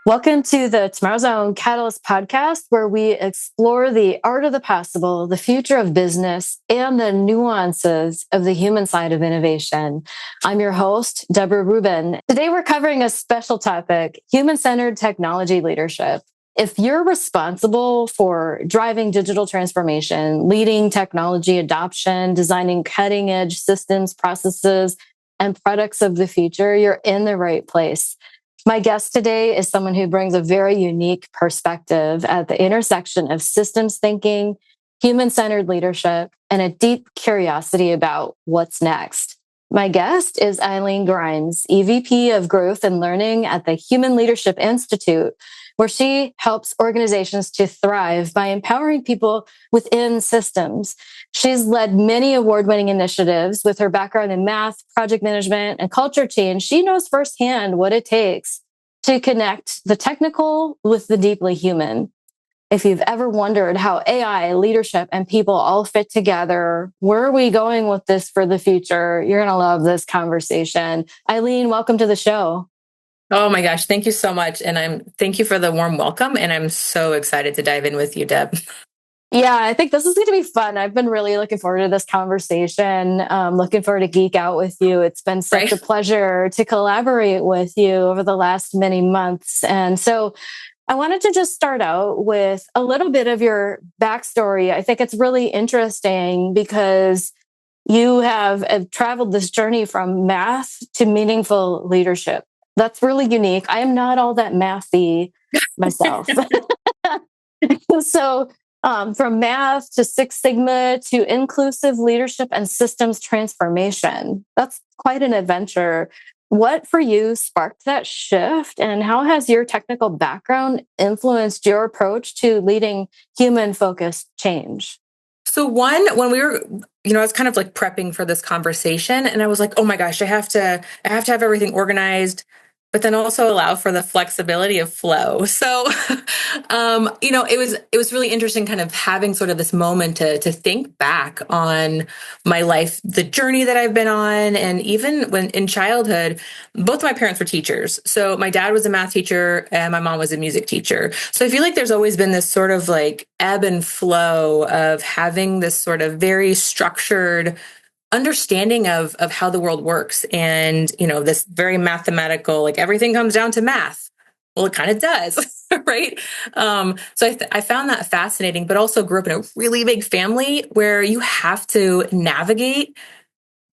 Welcome to the TomorrowZone Catalyst Podcast, where we explore the art of the possible, the future of business, and the nuances of the human side of innovation. I'm your host, Deb Reuben. Today, we're covering a special topic, human-centered technology leadership. If you're responsible for driving digital transformation, leading technology adoption, designing cutting-edge systems, processes, and products of the future, you're in the right place. My guest today is someone who brings a very unique perspective at the intersection of systems thinking, human-centered leadership, and a deep curiosity about what's next. My guest is Eileen Grimes, EVP of Growth and Learning at the Human Leadership Institute, where she helps organizations to thrive by empowering people within systems. She's led many award-winning initiatives. With her background in math, project management, and culture change, she knows firsthand what it takes to connect the technical with the deeply human. If you've ever wondered how AI, leadership, and people all fit together, where are we going with this for the future? You're going to love this conversation. Eileen, welcome to the show. Oh my gosh, thank you so much. And thank you for the warm welcome. And I'm so excited to dive in with you, Deb. Yeah, I think this is going to be fun. I've been really looking forward to this conversation. Looking forward to geek out with you. It's been such a pleasure to collaborate with you over the last many months. And so I wanted to just start out with a little bit of your backstory. I think it's really interesting because you have traveled this journey from math to meaningful leadership. That's really unique. I am not all that mathy myself. So from math to Six Sigma to inclusive leadership and systems transformation, that's quite an adventure. What for you sparked that shift, and how has your technical background influenced your approach to leading human-focused change? So when we were, I was kind of like prepping for this conversation, and I was like, oh my gosh, I have to have everything organized, but then also allow for the flexibility of flow. So, it was really interesting kind of having sort of this moment to think back on my life, the journey that I've been on. And even when in childhood, both of my parents were teachers. So my dad was a math teacher and my mom was a music teacher. So I feel like there's always been this sort of like ebb and flow of having this sort of very structured understanding of how the world works. And, this very mathematical, like everything comes down to math. Well, it kind of does, right? So I found that fascinating, but also grew up in a really big family where you have to navigate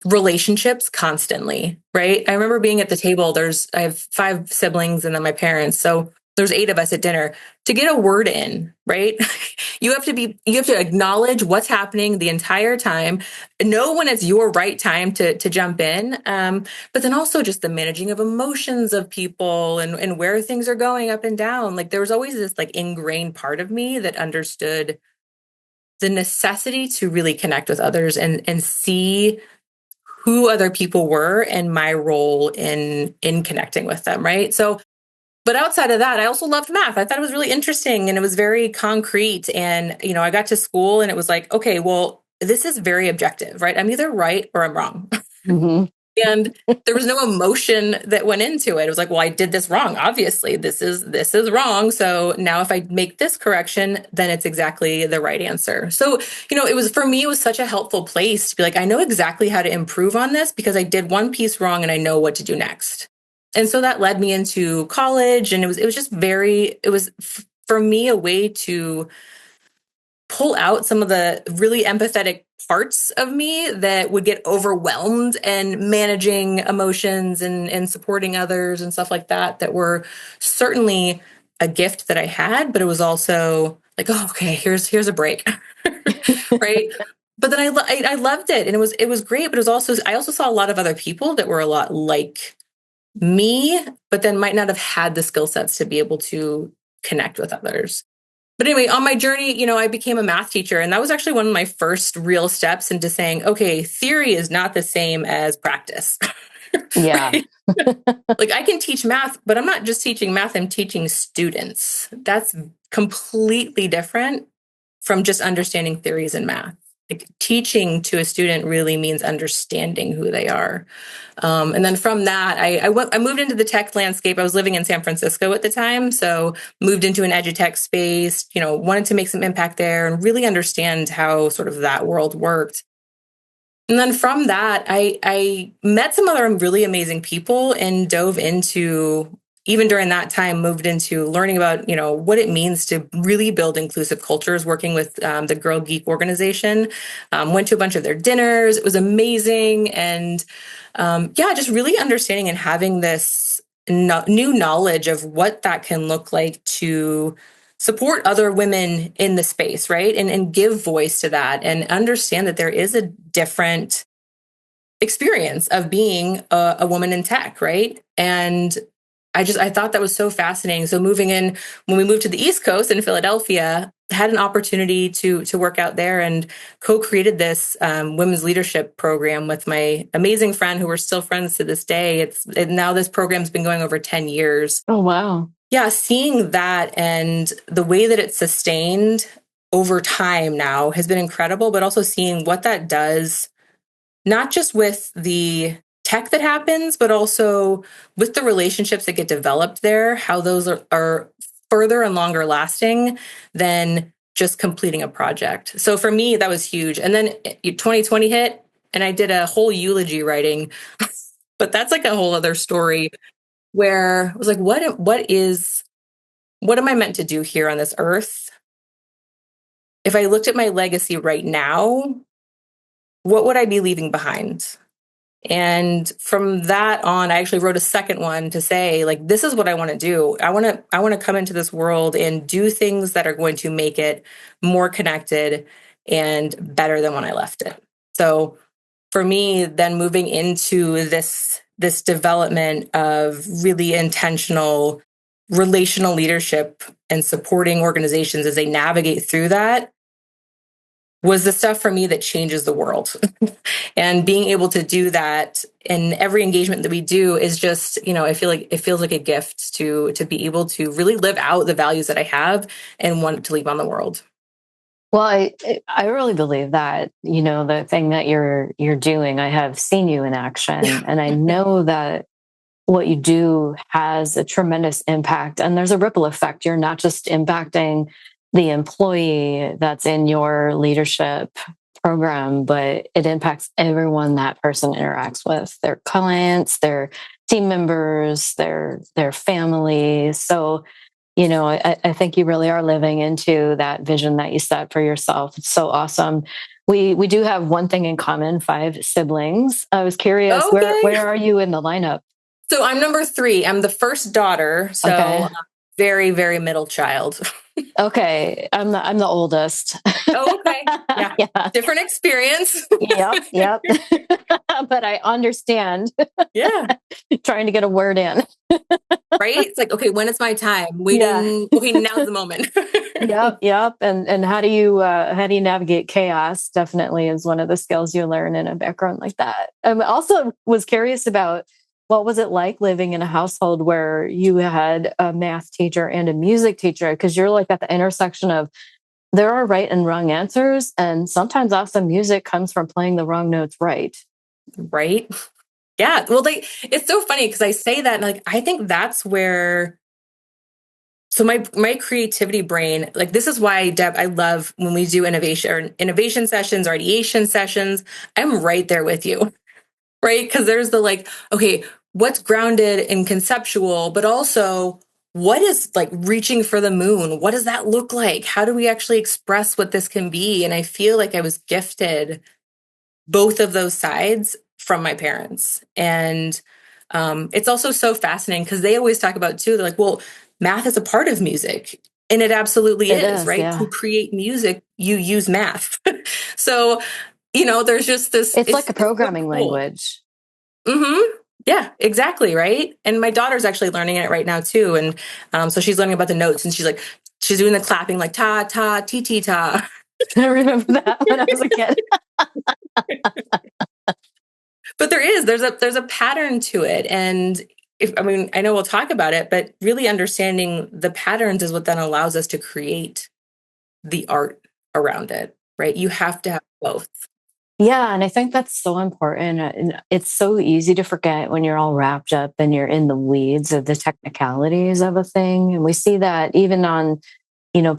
relationships constantly, right? I remember being at the table. I have 5 siblings and then my parents. So there's 8 of us at dinner. To get a word in, right? You have to acknowledge what's happening the entire time, know when it's your right time to jump in. But then also just the managing of emotions of people and where things are going up and down. Like there was always this like ingrained part of me that understood the necessity to really connect with others and see who other people were and my role in connecting with them, right? So, but outside of that, I also loved math. I thought it was really interesting and it was very concrete. And, I got to school and it was like, okay, well, this is very objective, right? I'm either right or I'm wrong. Mm-hmm. And there was no emotion that went into it. It was like, well, I did this wrong. Obviously, this is wrong. So now if I make this correction, then it's exactly the right answer. So, for me, it was such a helpful place to be like, I know exactly how to improve on this because I did one piece wrong and I know what to do next. And so that led me into college, and it was for me a way to pull out some of the really empathetic parts of me that would get overwhelmed and managing emotions and supporting others and stuff like that were certainly a gift that I had, but it was also like, oh, okay, here's a break. Right. But then I loved it, and it was great, but I also saw a lot of other people that were a lot like me, but then might not have had the skill sets to be able to connect with others. But anyway, on my journey, I became a math teacher, and that was actually one of my first real steps into saying, okay, theory is not the same as practice. Yeah. Like I can teach math, but I'm not just teaching math, I'm teaching students. That's completely different from just understanding theories in math. like teaching to a student really means understanding who they are. And then from that, I moved into the tech landscape. I was living in San Francisco at the time, so moved into an edutech space, wanted to make some impact there and really understand how sort of that world worked. And then from that, I met some other really amazing people and dove into, even during that time, moved into learning about, what it means to really build inclusive cultures, working with the Girl Geek organization. Went to a bunch of their dinners. It was amazing. And just really understanding and having this new knowledge of what that can look like to support other women in the space, right? And give voice to that and understand that there is a different experience of being a woman in tech, right? And I thought that was so fascinating. So moving in, when we moved to the East Coast in Philadelphia, had an opportunity to work out there and co-created this women's leadership program with my amazing friend who we're still friends to this day. Now this program's been going over 10 years. Oh, wow. Yeah, seeing that and the way that it's sustained over time now has been incredible, but also seeing what that does, not just with the tech that happens, but also with the relationships that get developed there, how those are further and longer lasting than just completing a project. So for me, that was huge. And then 2020 hit and I did a whole eulogy writing, but that's like a whole other story where I was like, what am I meant to do here on this earth? If I looked at my legacy right now, what would I be leaving behind? And from that on, I actually wrote a second one to say, like, this is what I want to do. I want to come into this world and do things that are going to make it more connected and better than when I left it. So for me, then moving into this development of really intentional relational leadership and supporting organizations as they navigate through that was the stuff for me that changes the world. And being able to do that in every engagement that we do is just, I feel like it feels like a gift to be able to really live out the values that I have and want to leave on the world. Well, I really believe that, the thing that you're doing, I have seen you in action, and I know that what you do has a tremendous impact, and there's a ripple effect. You're not just impacting the employee that's in your leadership program, but it impacts everyone that person interacts with, their clients, their team members, their families. So, I think you really are living into that vision that you set for yourself. It's so awesome. We do have one thing in common, 5 siblings. I was curious, Okay. where are you in the lineup? So I'm number 3. I'm the first daughter. So okay. Very, very middle child. Okay. I'm the oldest. Oh, okay. Yeah. Different experience. Yep. But I understand. Yeah. Trying to get a word in. Right? It's like, okay, when is my time? Okay, now's the moment. Yep. And how do you navigate chaos? Definitely is one of the skills you learn in a background like that. I also was curious about, what was it like living in a household where you had a math teacher and a music teacher? Because you're like at the intersection of, there are right and wrong answers, and sometimes awesome music comes from playing the wrong notes right. Right? Yeah. Well, it's so funny because I say that and like I think that's where. So my creativity brain, like this is why, Deb, I love when we do innovation sessions or ideation sessions. I'm right there with you, right? Because there's the like, okay, what's grounded and conceptual, but also what is like reaching for the moon? What does that look like? How do we actually express what this can be? And I feel like I was gifted both of those sides from my parents. And it's also so fascinating because they always talk about too, they're like, well, math is a part of music. And it absolutely is, right? Yeah. To create music, you use math. So, there's just this. It's like a programming language. Mm-hmm. Yeah, exactly. Right. And my daughter's actually learning it right now too. And so she's learning about the notes and she's doing the clapping like ta, ta, ti, ti, ta. I remember that when I was a kid. But there's a pattern to it. And I know we'll talk about it, but really understanding the patterns is what then allows us to create the art around it. right? You have to have both. Yeah, and I think that's so important. And it's so easy to forget when you're all wrapped up and you're in the weeds of the technicalities of a thing. And we see that even on,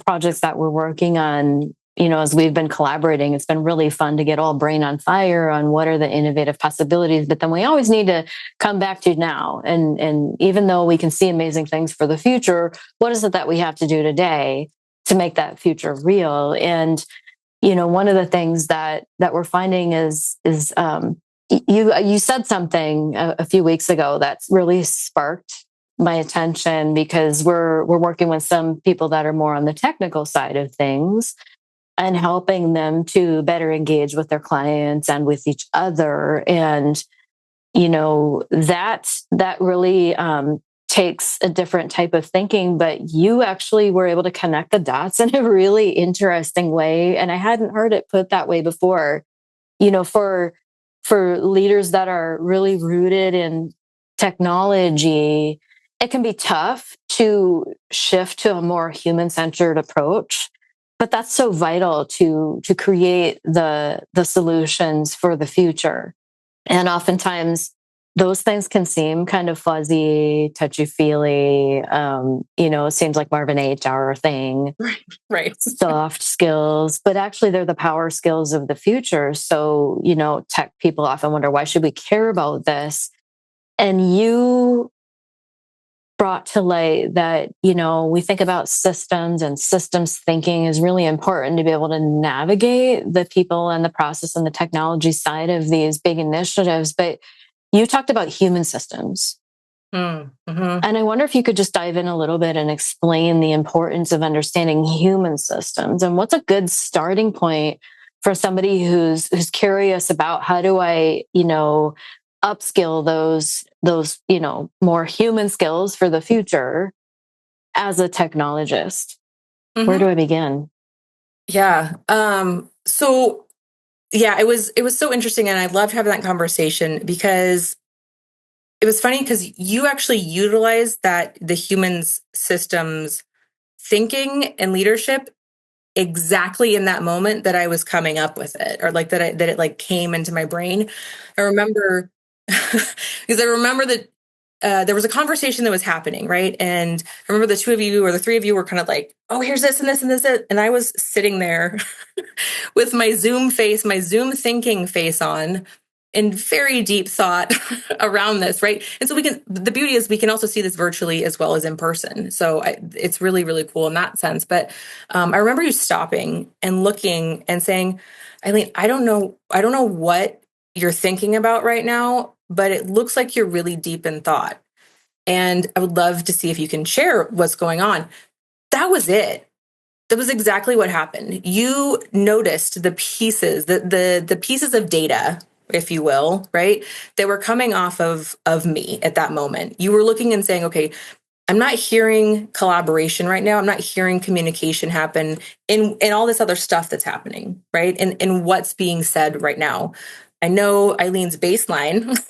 projects that we're working on, as we've been collaborating, it's been really fun to get all brain on fire on what are the innovative possibilities. But then we always need to come back to now. And even though we can see amazing things for the future, what is it that we have to do today to make that future real? And one of the things that we're finding is you said something a few weeks ago that's really sparked my attention, because we're working with some people that are more on the technical side of things and helping them to better engage with their clients and with each other. And that really takes a different type of thinking, but you actually were able to connect the dots in a really interesting way. And I hadn't heard it put that way before. For leaders that are really rooted in technology, it can be tough to shift to a more human-centered approach. But that's so vital to create the solutions for the future. And oftentimes those things can seem kind of fuzzy, touchy-feely. It seems like more of an HR thing. Right. Soft skills, but actually they're the power skills of the future. So, tech people often wonder, why should we care about this? And you brought to light that, we think about systems, and systems thinking is really important to be able to navigate the people and the process and the technology side of these big initiatives. But you talked about human systems. Mm-hmm. And I wonder if you could just dive in a little bit and explain the importance of understanding human systems, and what's a good starting point for somebody who's curious about how do I, upskill those more human skills for the future as a technologist. Mm-hmm. Where do I begin? Yeah. So yeah, it was so interesting, and I loved having that conversation, because it was funny because you actually utilized that the humans systems thinking and leadership exactly in that moment that I was coming up with it, or like that it like came into my brain. I remember because I remember that there was a conversation that was happening, right? And I remember the two of you or the three of you were kind of like, oh, here's this and this and this. And I was sitting there with my Zoom thinking face on, in very deep thought around this, right? And so the beauty is we can also see this virtually as well as in person. So it's really, really cool in that sense. But I remember you stopping and looking and saying, Eileen, I don't know what you're thinking about right now, but it looks like you're really deep in thought. And I would love to see if you can share what's going on. That was it. That was exactly what happened. You noticed the pieces, the pieces of data, if you will, right? That were coming off of me at that moment. You were looking and saying, okay, I'm not hearing collaboration right now. I'm not hearing communication happen in all this other stuff that's happening, right? And what's being said right now. I know Eileen's baseline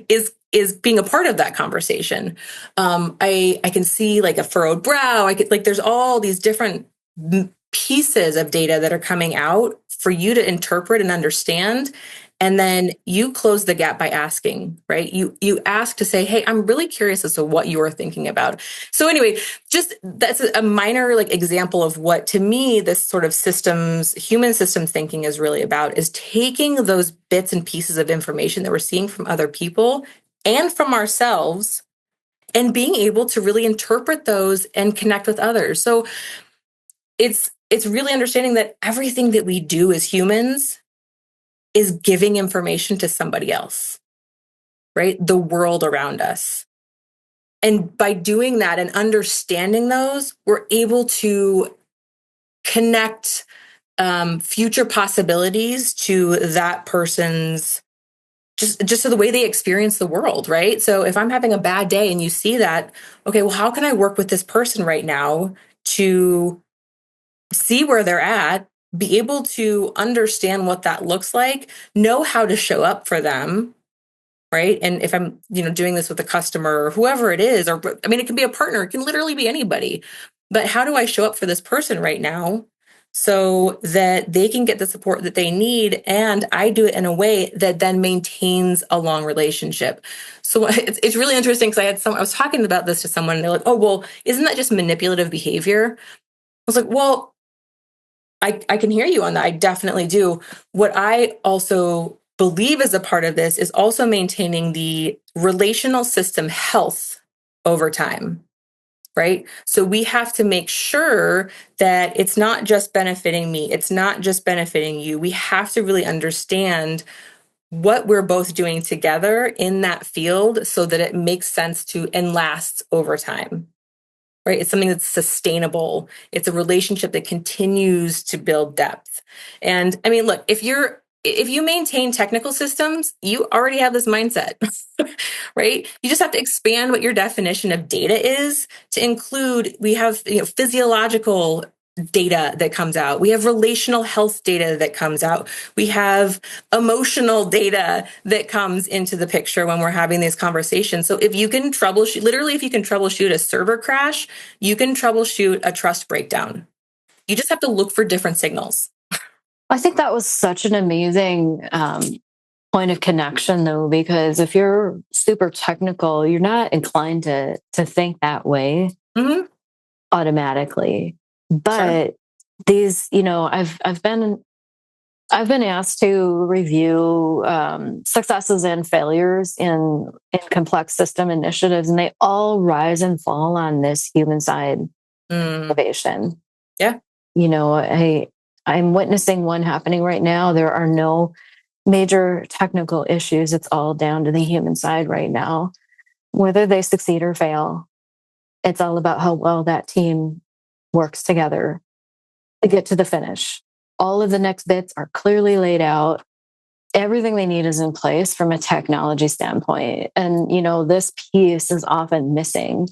is being a part of that conversation. I can see like a furrowed brow. There's all these different pieces of data that are coming out for you to interpret and understand. And then you close the gap by asking, right? You ask to say, hey, I'm really curious as to what you're thinking about. So anyway, just that's a minor like example of what to me this sort of human systems thinking is really about, is taking those bits and pieces of information that we're seeing from other people and from ourselves, and being able to really interpret those and connect with others. So it's really understanding that everything that we do as humans is giving information to somebody else, right? The world around us. And by doing that and understanding those, we're able to connect future possibilities to that person's just to the way they experience the world, right? So if I'm having a bad day and you see that, okay, well, how can I work with this person right now to see where they're at, be able to understand what that looks like, know how to show up for them, right? And if I'm, doing this with a customer or whoever it is, or I mean, it can be a partner, it can literally be anybody. But how do I show up for this person right now so that they can get the support that they need. And I do it in a way that then maintains a long relationship. So it's really interesting because I was talking about this to someone and they're like, oh, well, isn't that just manipulative behavior? I was like, well, I can hear you on that. I definitely do. What I also believe is a part of this is also maintaining the relational system health over time. Right. So we have to make sure that it's not just benefiting me. It's not just benefiting you. We have to really understand what we're both doing together in that field so that it makes sense to and lasts over time. Right. It's something that's sustainable. It's a relationship that continues to build depth. And I mean, look, if you maintain technical systems, you already have this mindset, right? You just have to expand what your definition of data is to include, we have, physiological data that comes out. We have relational health data that comes out. We have emotional data that comes into the picture when we're having these conversations. So if you can troubleshoot a server crash, you can troubleshoot a trust breakdown. You just have to look for different signals. I think that was such an amazing point of connection, though, because if you're super technical, you're not inclined to think that way automatically. But Sure. these, I've been asked to review successes and failures in complex system initiatives, and they all rise and fall on this human side innovation. Yeah. I'm witnessing one happening right now. There are no major technical issues. It's all down to the human side right now. Whether they succeed or fail, it's all about how well that team works together to get to the finish. All of the next bits are clearly laid out. Everything they need is in place from a technology standpoint. And, this piece is often missing.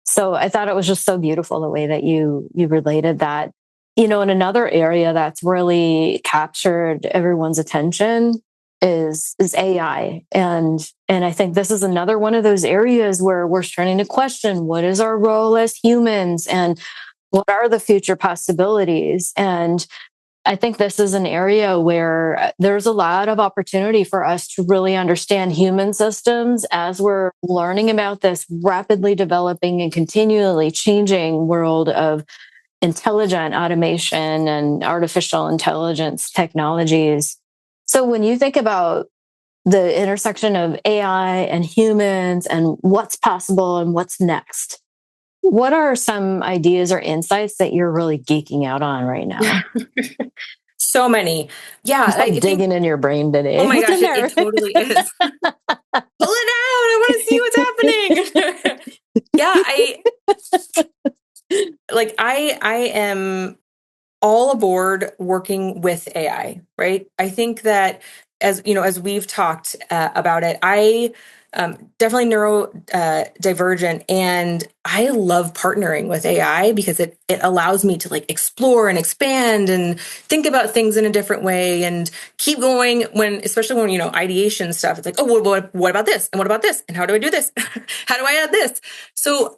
So I thought it was just so beautiful the way that you related that. In another area that's really captured everyone's attention is AI. And I think this is another one of those areas where we're starting to question what is our role as humans and what are the future possibilities. And I think this is an area where there's a lot of opportunity for us to really understand human systems as we're learning about this rapidly developing and continually changing world of intelligent automation and artificial intelligence technologies. So when you think about the intersection of AI and humans and what's possible and what's next, what are some ideas or insights that you're really geeking out on right now? So many. Yeah. I'm digging in your brain today. Oh my gosh, it totally is. Pull it out. I want to see what's happening. Yeah. I am all aboard working with AI, right? I think that as we've talked about it, I definitely neurodivergent, and I love partnering with AI because it allows me to explore and expand and think about things in a different way and keep going especially when ideation stuff. It's like, oh, what about this? And what about this? And how do I do this? How do I add this? So,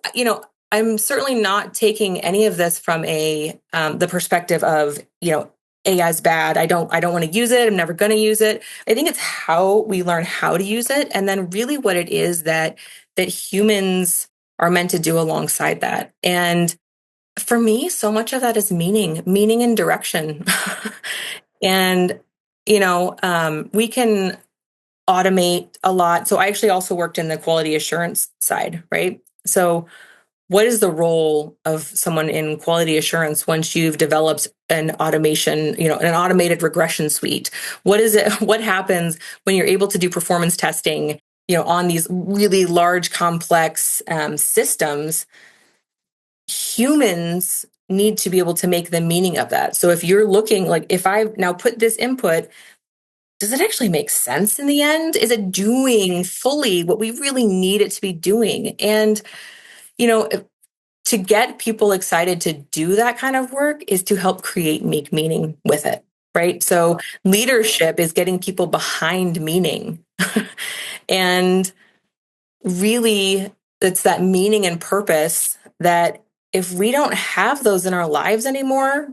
I'm certainly not taking any of this from the perspective of, AI is bad. I don't want to use it. I'm never going to use it. I think it's how we learn how to use it, and then really what it is that humans are meant to do alongside that. And for me, so much of that is meaning and direction. And we can automate a lot. So I actually also worked in the quality assurance side, right? So what is the role of someone in quality assurance once you've developed an automation, an automated regression suite? What is it? What happens when you're able to do performance testing, on these really large, complex systems? Humans need to be able to make the meaning of that. So if you're looking, if I now put this input, does it actually make sense in the end? Is it doing fully what we really need it to be doing? And, to get people excited to do that kind of work is to help make meaning with it, right? So leadership is getting people behind meaning. And really, it's that meaning and purpose that if we don't have those in our lives anymore,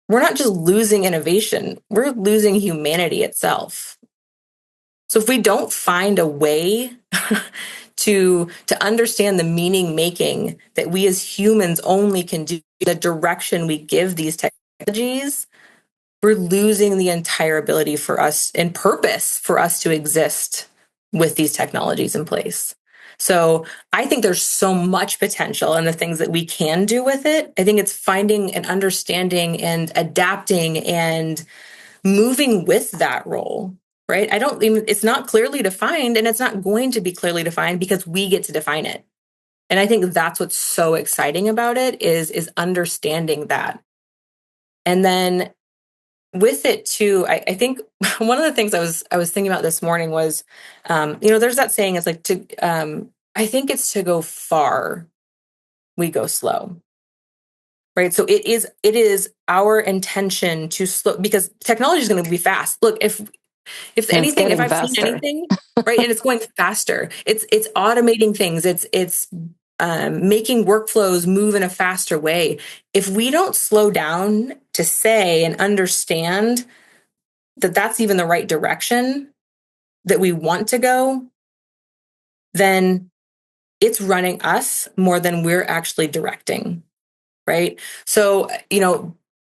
we're not just losing innovation, we're losing humanity itself. So if we don't find a way to understand the meaning making that we as humans only can do, the direction we give these technologies, we're losing the entire ability for us and purpose for us to exist with these technologies in place. So I think there's so much potential in the things that we can do with it. I think it's finding and understanding and adapting and moving with that role, right? It's not clearly defined, and it's not going to be clearly defined because we get to define it. And I think that's what's so exciting about it is understanding that. And then with it too, I think one of the things I was thinking about this morning was, there's that saying, it's like I think it's to go far, we go slow. Right. So it is our intention to slow, because technology is going to be fast. Look, if I've seen anything, right, and it's going faster, it's automating things. It's making workflows move in a faster way. If we don't slow down to say and understand that that's even the right direction that we want to go, then it's running us more than we're actually directing. Right. So,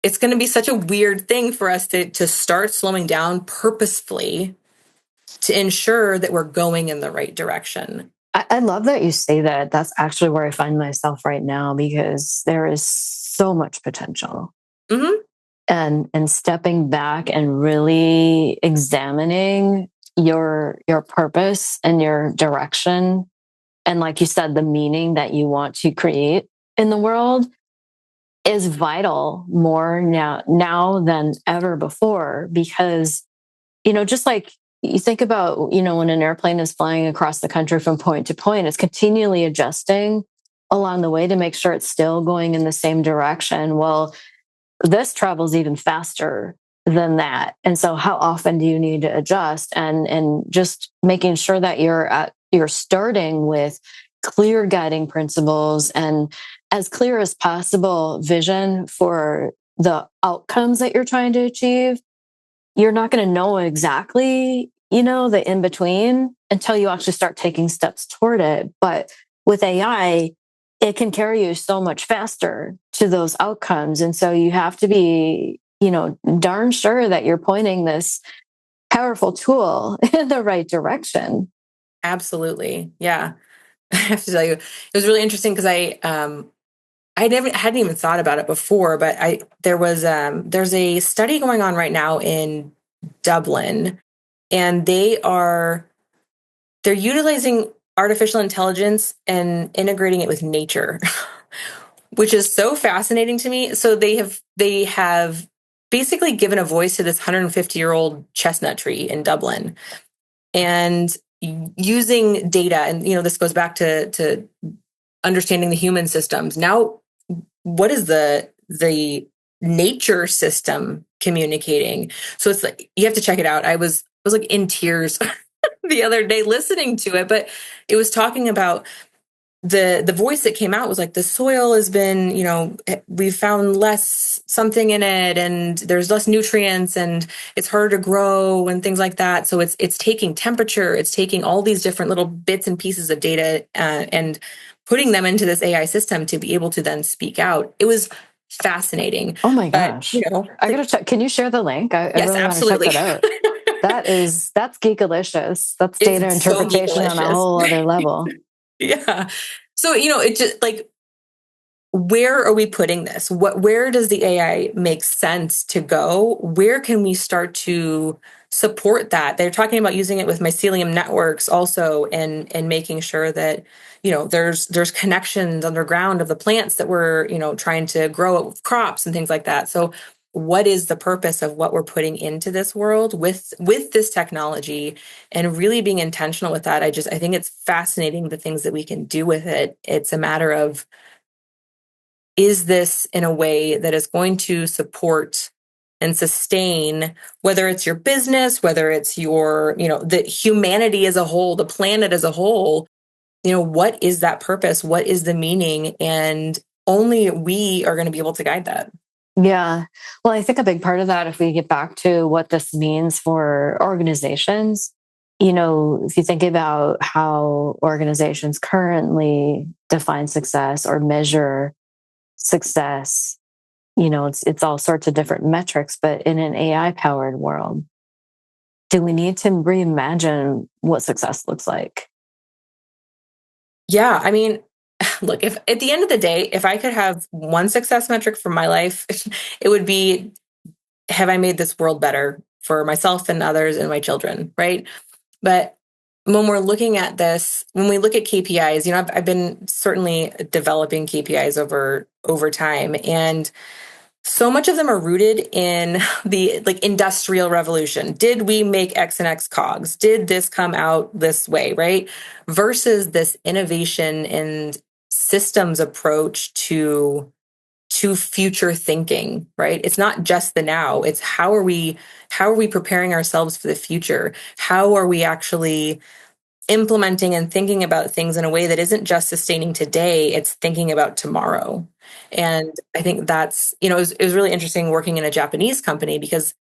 it's going to be such a weird thing for us to start slowing down purposefully to ensure that we're going in the right direction. I love that you say that. That's actually where I find myself right now, because there is so much potential. Mm-hmm. And stepping back and really examining your purpose and your direction, and like you said, the meaning that you want to create in the world is vital more now than ever before. Because, just like you think about, when an airplane is flying across the country from point to point, it's continually adjusting along the way to make sure it's still going in the same direction. Well, this travels even faster than that. And so how often do you need to adjust? And just making sure that you're starting with clear guiding principles and as clear as possible vision for the outcomes that you're trying to achieve. You're not going to know exactly, the in between until you actually start taking steps toward it. But with AI, it can carry you so much faster to those outcomes. And so you have to be, darn sure that you're pointing this powerful tool in the right direction. Absolutely. Yeah. I have to tell you, it was really interesting because hadn't even thought about it before, but there's a study going on right now in Dublin, and they're utilizing artificial intelligence and integrating it with nature, which is so fascinating to me. So they have basically given a voice to this 150-year-old chestnut tree in Dublin, and using data, and this goes back to understanding the human systems. Now, what is the nature system communicating? So it's like, you have to check it out. I was like in tears the other day listening to it, but it was talking about the voice that came out was like, the soil has been, we've found less something in it, and there's less nutrients, and it's harder to grow and things like that. So it's taking temperature, it's taking all these different little bits and pieces of data and putting them into this AI system to be able to then speak out. It was fascinating. Oh my gosh. I gotta check. Can you share the link? I yes, really absolutely. want to check that out. That's geekalicious. That's data interpretation on a whole other level. Yeah. So, it just like, where are we putting this? Where does the AI make sense to go? Where can we start to support that? They're talking about using it with mycelium networks also, and making sure that, there's connections underground of the plants that we're, trying to grow crops and things like that. So what is the purpose of what we're putting into this world with this technology, and really being intentional with that? I think it's fascinating, the things that we can do with it. It's a matter of, is this in a way that is going to support and sustain, whether it's your business, whether it's your, the humanity as a whole, the planet as a whole, what is that purpose? What is the meaning? And only we are going to be able to guide that. Yeah. Well, I think a big part of that, if we get back to what this means for organizations, if you think about how organizations currently define success or measure success, it's all sorts of different metrics, but in an AI powered world, do we need to reimagine what success looks like? Yeah. I mean, look, if at the end of the day, if I could have one success metric for my life, it would be, have I made this world better for myself and others and my children, right? But when we're looking at this, when we look at KPIs, I've been certainly developing KPIs over time, and so much of them are rooted in the industrial revolution. Did we make X and X cogs? Did this come out this way, right? Versus this innovation and systems approach to future thinking, right? It's not just the now. It's how are we preparing ourselves for the future? How are we actually implementing and thinking about things in a way that isn't just sustaining today, it's thinking about tomorrow. And I think that's, it was really interesting working in a Japanese company, because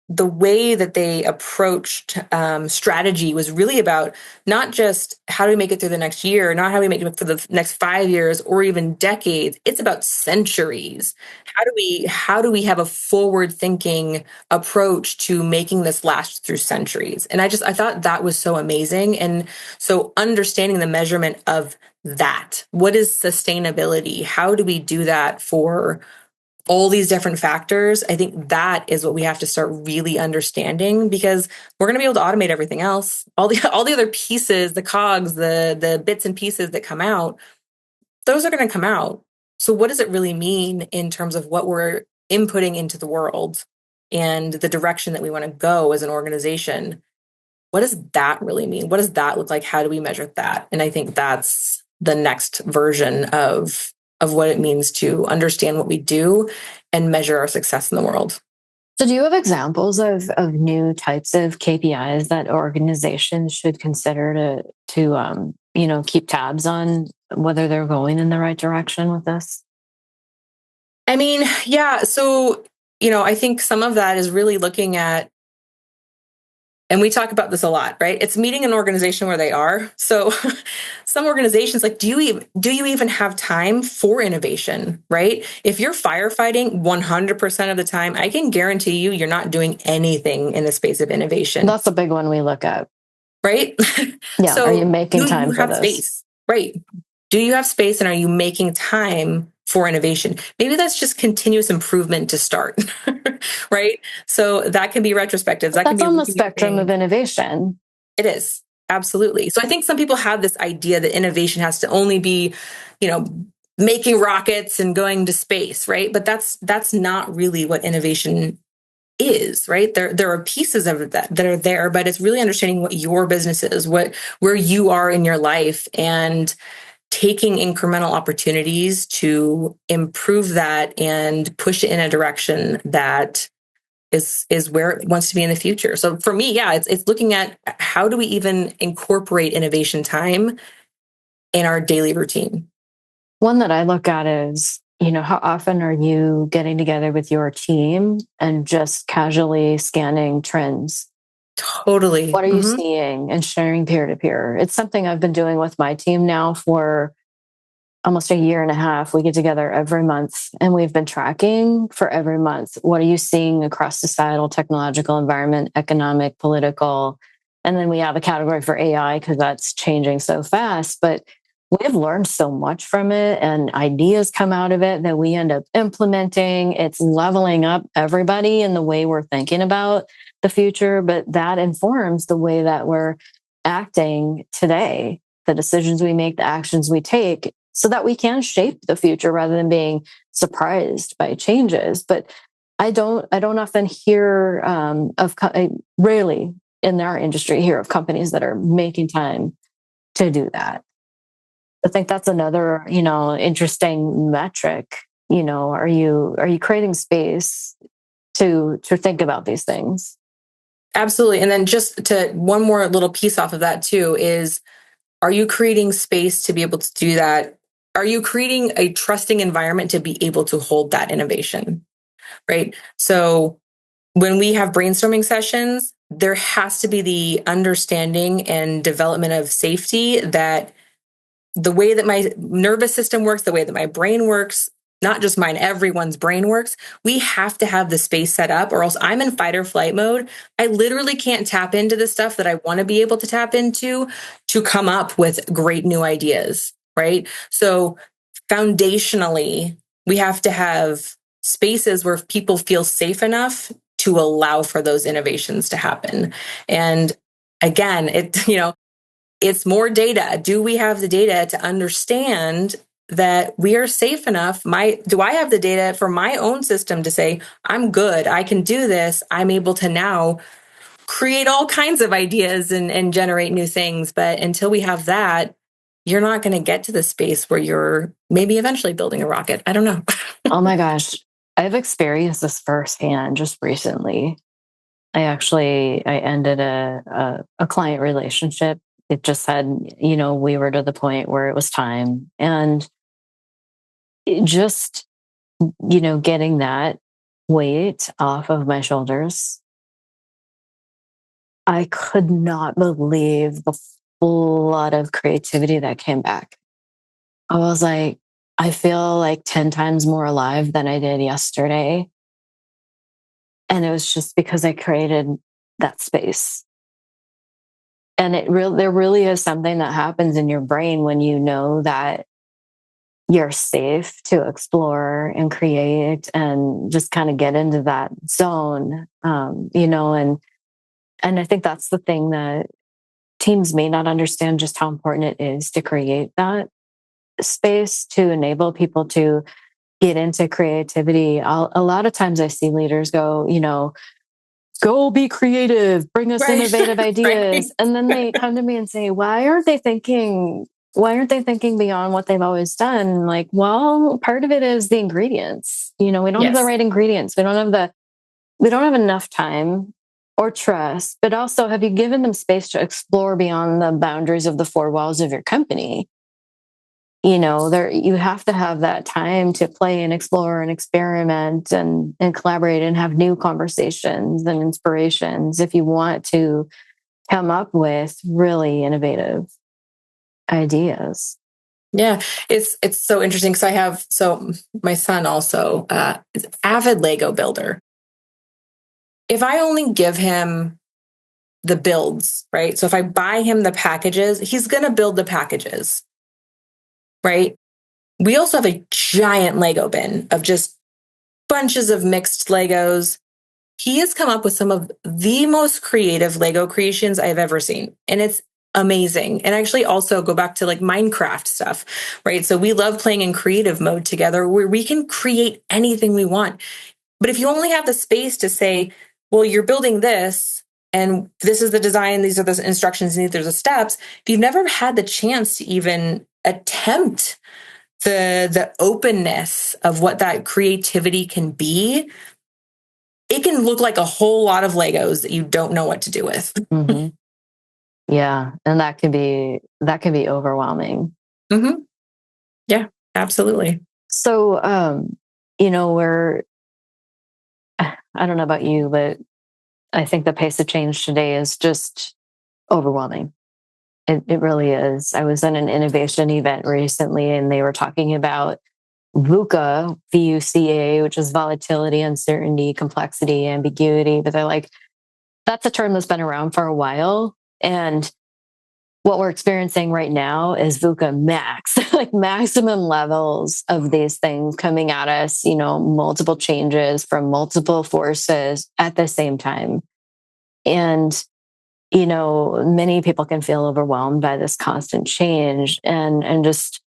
the way that they approached strategy was really about not just how do we make it through the next year, not how do we make it for the next 5 years or even decades. It's about centuries. How do we have a forward thinking approach to making this last through centuries? And I thought that was so amazing. And so understanding the measurement of that, what is sustainability? How do we do that for all these different factors? I think that is what we have to start really understanding, because we're going to be able to automate everything else. All the other pieces, the cogs, the bits and pieces that come out, those are going to come out. So what does it really mean in terms of what we're inputting into the world and the direction that we want to go as an organization? What does that really mean? What does that look like? How do we measure that? And I think that's the next version of what it means to understand what we do and measure our success in the world. So do you have examples of new types of KPIs that organizations should consider to keep tabs on whether they're going in the right direction with this? I mean, yeah. So, I think some of that is really looking at, and we talk about this a lot, right? It's meeting an organization where they are. So some organizations, like, do you even have time for innovation, right? If you're firefighting 100% of the time, I can guarantee you're not doing anything in the space of innovation. That's a big one we look at. Right? Yeah. So are you making time you for have this? Space? Right. Do you have space, and are you making time for innovation? Maybe that's just continuous improvement to start, right? So that can be retrospective. That can That's be on the spectrum of innovation. It is. Absolutely. So I think some people have this idea that innovation has to only be, making rockets and going to space, right? But that's not really what innovation is, right? There are pieces of that are there, but it's really understanding what your business is, where you are in your life, and taking incremental opportunities to improve that and push it in a direction that is where it wants to be in the future. So for me, yeah, it's looking at how do we even incorporate innovation time in our daily routine. One that I look at is, how often are you getting together with your team and just casually scanning trends? Totally. What are you seeing, and sharing peer to peer? It's something I've been doing with my team now for almost a year and a half. We get together every month, and we've been tracking for every month. What are you seeing across societal, technological environment, economic, political? And then we have a category for AI because that's changing so fast. But we've learned so much from it, and ideas come out of it that we end up implementing. It's leveling up everybody in the way we're thinking about the future, but that informs the way that we're acting today, the decisions we make, the actions we take, so that we can shape the future rather than being surprised by changes. But I don't often hear I rarely in our industry hear of companies that are making time to do that. I think that's another, interesting metric. Are you creating space to think about these things? Absolutely. And then just to one more little piece off of that too is, are you creating space to be able to do that? Are you creating a trusting environment to be able to hold that innovation? right? So when we have brainstorming sessions, there has to be the understanding and development of safety that the way that my nervous system works, the way that my brain works, not just mine, everyone's brain works, we have to have the space set up or else I'm in fight or flight mode. I literally can't tap into the stuff that I want to be able to tap into to come up with great new ideas, right? So foundationally, we have to have spaces where people feel safe enough to allow for those innovations to happen. And again, it's more data. Do we have the data to understand that we are safe enough? Do I have the data for my own system to say, I'm good, I can do this, I'm able to now create all kinds of ideas and generate new things. But until we have that, you're not going to get to the space where you're maybe eventually building a rocket. I don't know. Oh my gosh. I've experienced this firsthand just recently. I ended a client relationship. It just had, we were to the point where it was time. And it just, getting that weight off of my shoulders, I could not believe the flood of creativity that came back. I was like, I feel like 10 times more alive than I did yesterday. And it was just because I created that space. And there really is something that happens in your brain when you know that you're safe to explore and create and just kind of get into that zone, and I think that's the thing that teams may not understand just how important it is to create that space to enable people to get into creativity. A lot of times I see leaders go be creative, bring us Right. innovative ideas. Right. And then they come to me and say, why aren't they thinking beyond what they've always done? Like, well, part of it is the ingredients. We don't have the right ingredients. We don't have enough time or trust, but also have you given them space to explore beyond the boundaries of the four walls of your company? You have to have that time to play and explore and experiment and collaborate and have new conversations and inspirations if you want to come up with really innovative ideas. Yeah, it's so interesting because my son also is an avid Lego builder. If I only give him the builds, right? So if I buy him the packages, he's going to build the packages, right? We also have a giant Lego bin of just bunches of mixed Legos. He has come up with some of the most creative Lego creations I've ever seen. And it's amazing. And actually also go back to like Minecraft stuff, right? So we love playing in creative mode together where we can create anything we want. But if you only have the space to say, well, you're building this and this is the design, these are the instructions, and these are the steps, if you've never had the chance to even attempt the openness of what that creativity can be, it can look like a whole lot of Legos that you don't know what to do with. Mm-hmm. Yeah. And that can be overwhelming. Mm-hmm. Yeah, absolutely. So, I don't know about you, but I think the pace of change today is just overwhelming. It really is. I was in an innovation event recently and they were talking about VUCA, VUCA, which is volatility, uncertainty, complexity, ambiguity. But they're like, that's a term that's been around for a while. And what we're experiencing right now is VUCA max, like maximum levels of these things coming at us, multiple changes from multiple forces at the same time. And, many people can feel overwhelmed by this constant change and just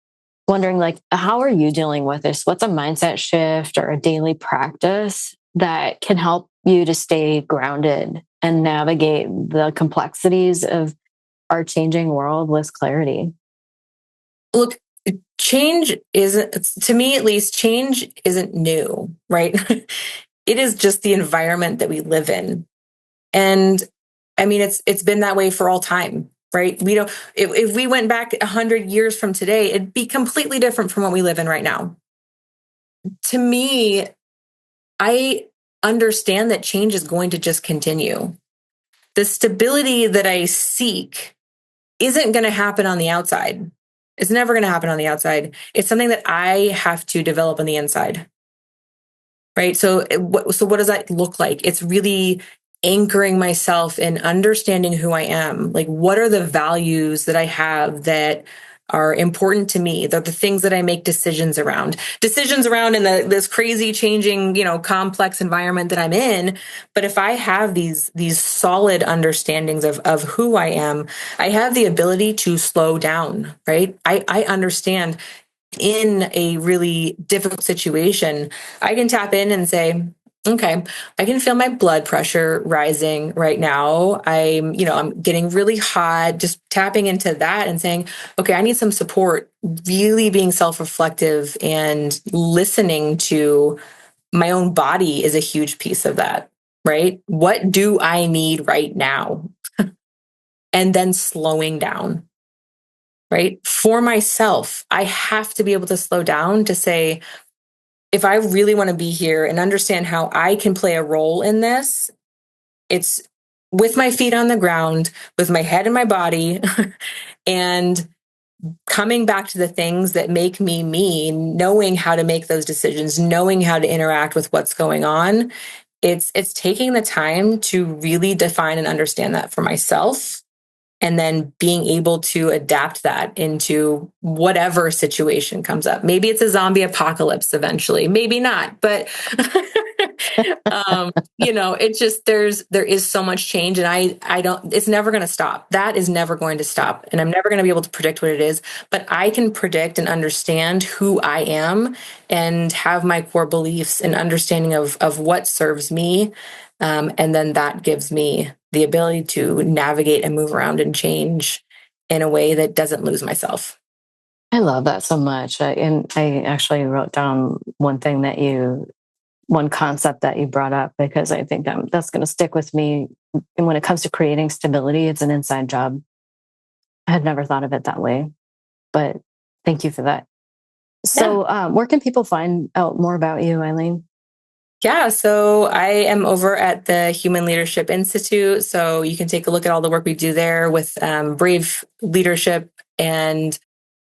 wondering, like, how are you dealing with this? What's a mindset shift or a daily practice that can help you to stay grounded and navigate the complexities of our changing world with clarity? Look, change isn't, to me at least, change isn't new, right? It is just the environment that we live in. And I mean, it's been that way for all time, right? We don't, if we went back 100 years from today, it'd be completely different from what we live in right now. To me, I understand that change is going to just continue. The stability that I seek isn't going to happen on the outside. It's never going to happen on the outside. It's something that I have to develop on the inside. Right. So what does that look like? It's really anchoring myself in understanding who I am. Like, what are the values that I have that are important to me? They're the things that I make decisions around in this crazy changing, complex environment that I'm in. But if I have these solid understandings of who I am, I have the ability to slow down, right? I understand in a really difficult situation, I can tap in and say, okay, I can feel my blood pressure rising right now. I'm getting really hot, just tapping into that and saying, okay, I need some support, really being self-reflective and listening to my own body is a huge piece of that, right? What do I need right now? And then slowing down. Right? For myself, I have to be able to slow down to say, if I really want to be here and understand how I can play a role in this, it's with my feet on the ground, with my head in my body, and coming back to the things that make me, knowing how to make those decisions, knowing how to interact with what's going on. It's taking the time to really define and understand that for myself, and then being able to adapt that into whatever situation comes up. Maybe it's a zombie apocalypse eventually, maybe not, but it's just there is so much change, and I don't. It's never going to stop. That is never going to stop, and I'm never going to be able to predict what it is. But I can predict and understand who I am, and have my core beliefs and understanding of what serves me. And then that gives me the ability to navigate and move around and change in a way that doesn't lose myself. I love that so much. And I actually wrote down one concept that you brought up, because I think that's going to stick with me. And when it comes to creating stability, it's an inside job. I had never thought of it that way, but thank you for that. So, where can people find out more about you, Eileen? Yeah, so I am over at the Human Leadership Institute. So you can take a look at all the work we do there with Brave Leadership. And,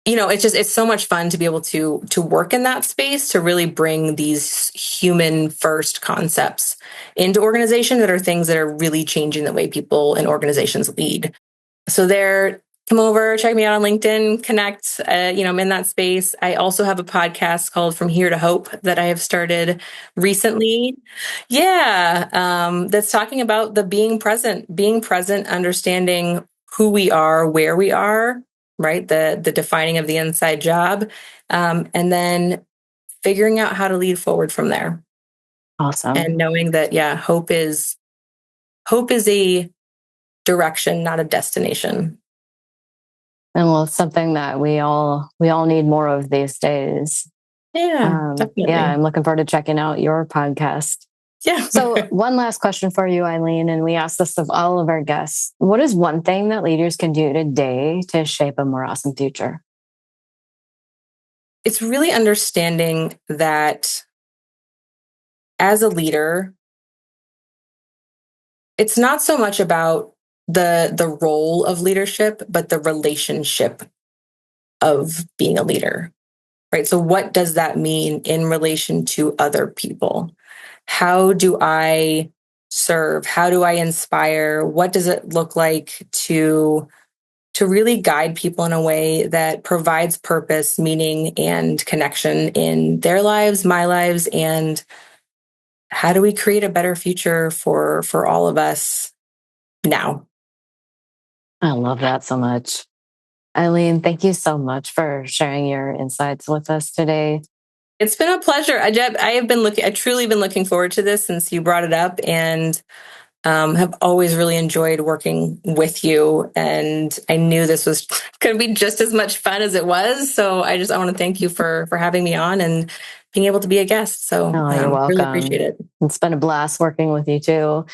it's so much fun to be able to work in that space, to really bring these human first concepts into organization that are things that are really changing the way people and organizations lead. So come over, check me out on LinkedIn, connect. I'm in that space. I also have a podcast called From Here to Hope that I have started recently. Yeah. That's talking about the being present, understanding who we are, where we are, right? The defining of the inside job. And then figuring out how to lead forward from there. Awesome. And knowing that, hope is a direction, not a destination. And well, it's something that we all need more of these days. Yeah, definitely. Yeah, I'm looking forward to checking out your podcast. Yeah. So one last question for you, Eileen, and we ask this of all of our guests. What is one thing that leaders can do today to shape a more awesome future? It's really understanding that as a leader, it's not so much about the role of leadership, but the relationship of being a leader, right? So what does that mean in relation to other people? How do I serve? How do I inspire? What does it look like to really guide people in a way that provides purpose, meaning, and connection in their lives, my lives, and how do we create a better future for all of us now? I love that so much. Eileen, thank you so much for sharing your insights with us today. It's been a pleasure. I've truly been looking forward to this since you brought it up, and have always really enjoyed working with you. And I knew this was going to be just as much fun as it was. So I want to thank you for having me on and being able to be a guest. So you're welcome. Really appreciate it. It's been a blast working with you too.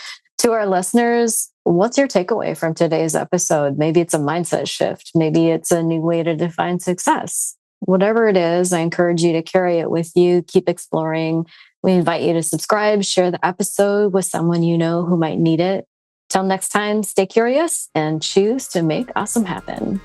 To our listeners, what's your takeaway from today's episode? Maybe it's a mindset shift. Maybe it's a new way to define success. Whatever it is, I encourage you to carry it with you. Keep exploring, We invite you to subscribe, share the episode with someone you know who might need it. Till next time, stay curious and choose to make awesome happen.